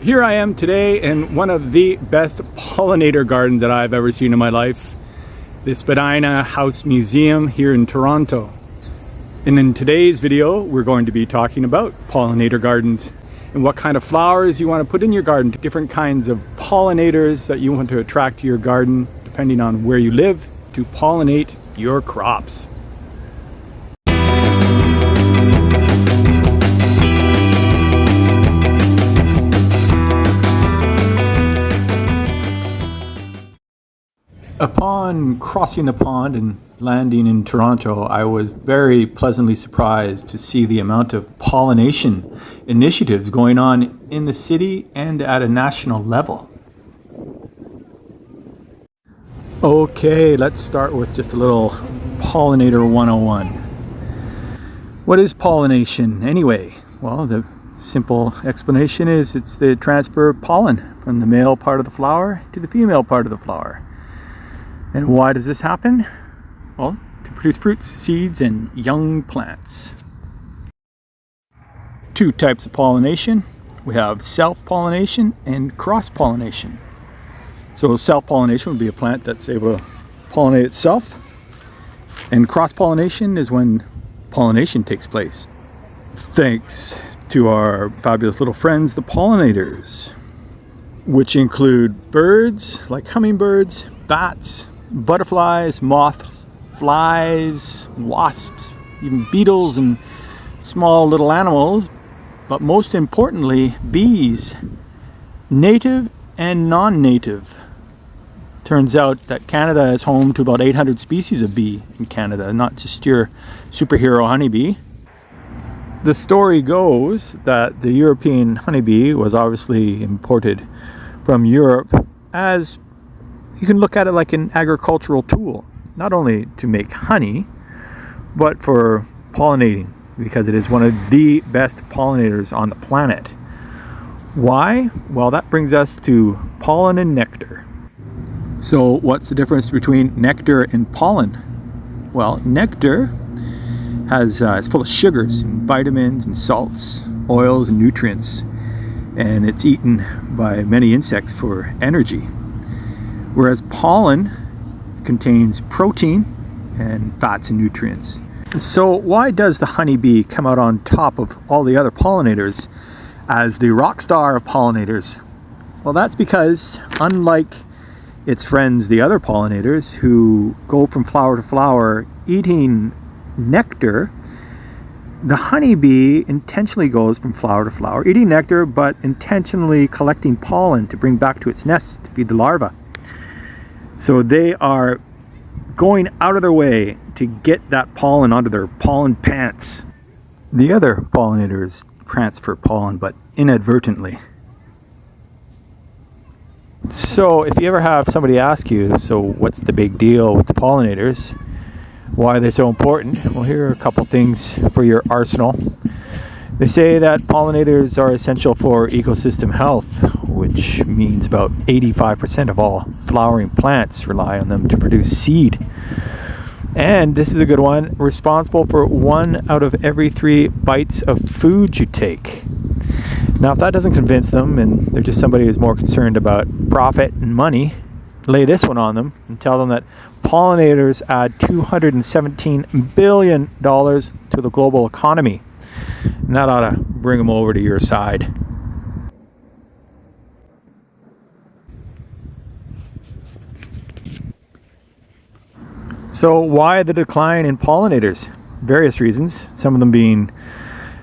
Here I am today in one of the best pollinator gardens that I've ever seen in my life, the Spadina House Museum here in Toronto. And in today's video, we're going to be talking about pollinator gardens and what kind of flowers you want to put in your garden, different kinds of pollinators that you want to attract to your garden, depending on where you live, to pollinate your crops. Upon crossing the pond and landing in Toronto, I was very pleasantly surprised to see the amount of pollination initiatives going on in the city and at a national level. Okay, let's start with just a little Pollinator 101. What is pollination anyway? Well, the simple explanation is it's the transfer of pollen from the male part of the flower to the female part of the flower. And why does this happen? Well, to produce fruits, seeds, and young plants. Two types of pollination. We have self-pollination and cross-pollination. So self-pollination would be a plant that's able to pollinate itself. And cross-pollination is when pollination takes place. Thanks to our fabulous little friends, the pollinators, which include birds like hummingbirds, bats, butterflies, moths, flies, wasps, even beetles and small little animals, but most importantly, bees, native and non-native. Turns out that Canada is home to about 800 species of bee in Canada, not just your superhero honeybee. The story goes that the European honeybee was obviously imported from Europe as you can look at it like an agricultural tool, not only to make honey, but for pollinating, because it is one of the best pollinators on the planet. Why? Well, that brings us to pollen and nectar. So what's the difference between nectar and pollen? Well, nectar it's full of sugars, and vitamins and salts, oils and nutrients, and it's eaten by many insects for energy. Whereas pollen contains protein and fats and nutrients. So why does the honeybee come out on top of all the other pollinators as the rock star of pollinators? Well, that's because unlike its friends, the other pollinators, who go from flower to flower eating nectar, the honeybee intentionally goes from flower to flower eating nectar, but intentionally collecting pollen to bring back to its nest to feed the larvae. So they are going out of their way to get that pollen onto their pollen pants. The other pollinators transfer pollen, but inadvertently. So if you ever have somebody ask you, so what's the big deal with the pollinators? Why are they so important? Well, here are a couple things for your arsenal. They say that pollinators are essential for ecosystem health, which means about 85% of all flowering plants rely on them to produce seed. And this is a good one, responsible for 1 out of every 3 bites of food you take. Now, if that doesn't convince them, and they're just somebody who's more concerned about profit and money, lay this one on them and tell them that pollinators add $217 billion to the global economy. And that ought to bring them over to your side. So why the decline in pollinators? Various reasons, some of them being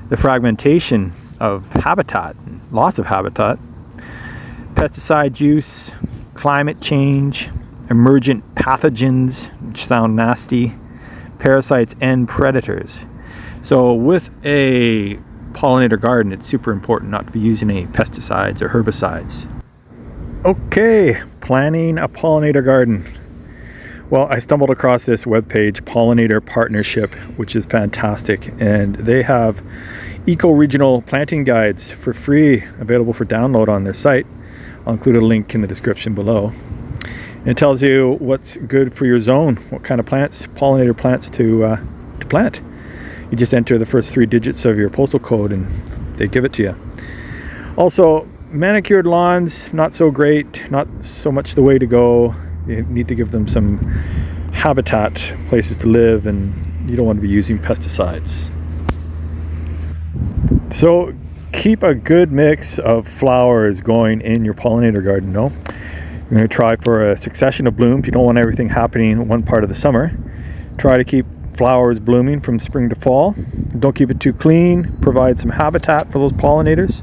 the fragmentation of habitat, loss of habitat, pesticide use, climate change, emergent pathogens, which sound nasty, parasites and predators. So with a pollinator garden, it's super important not to be using any pesticides or herbicides. Okay, planning a pollinator garden. Well, I stumbled across this webpage, Pollinator Partnership, which is fantastic. And they have ecoregional planting guides for free, available for download on their site. I'll include a link in the description below. And it tells you what's good for your zone, what kind of plants, pollinator plants to plant. You just enter the first 3 digits of your postal code and they give it to you. Also, manicured lawns, not so great, not so much the way to go. You need to give them some habitat, places to live, and you don't want to be using pesticides. So keep a good mix of flowers going in your pollinator garden. No, you're going to try for a succession of blooms. You don't want everything happening in one part of the summer. Try to keep flowers blooming from spring to fall. Don't keep it too clean. Provide some habitat for those pollinators,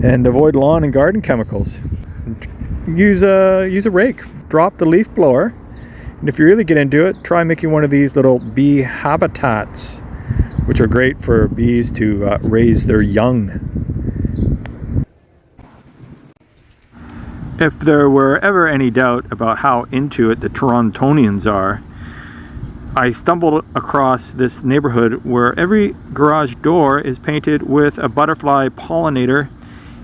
and avoid lawn and garden chemicals. Use a rake. Drop the leaf blower, and if you really get into it, try making one of these little bee habitats, which are great for bees to raise their young. If there were ever any doubt about how into it the Torontonians are, I stumbled across this neighborhood where every garage door is painted with a butterfly pollinator,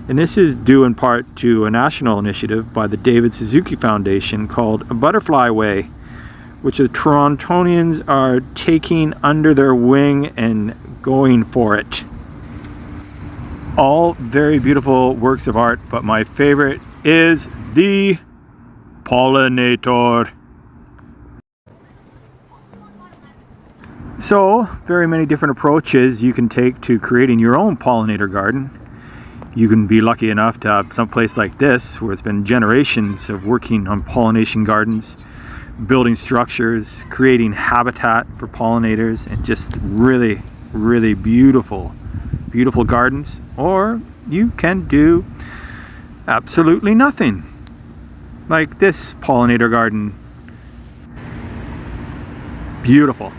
and this is due in part to a national initiative by the David Suzuki Foundation called Butterfly Way, which the Torontonians are taking under their wing and going for it. All very beautiful works of art, but my favorite is the Pollinator. So, very many different approaches you can take to creating your own pollinator garden. You can be lucky enough to have some place like this where it's been generations of working on pollination gardens, building structures, creating habitat for pollinators, and just really, really beautiful gardens. Or you can do absolutely nothing, like this pollinator garden. Beautiful.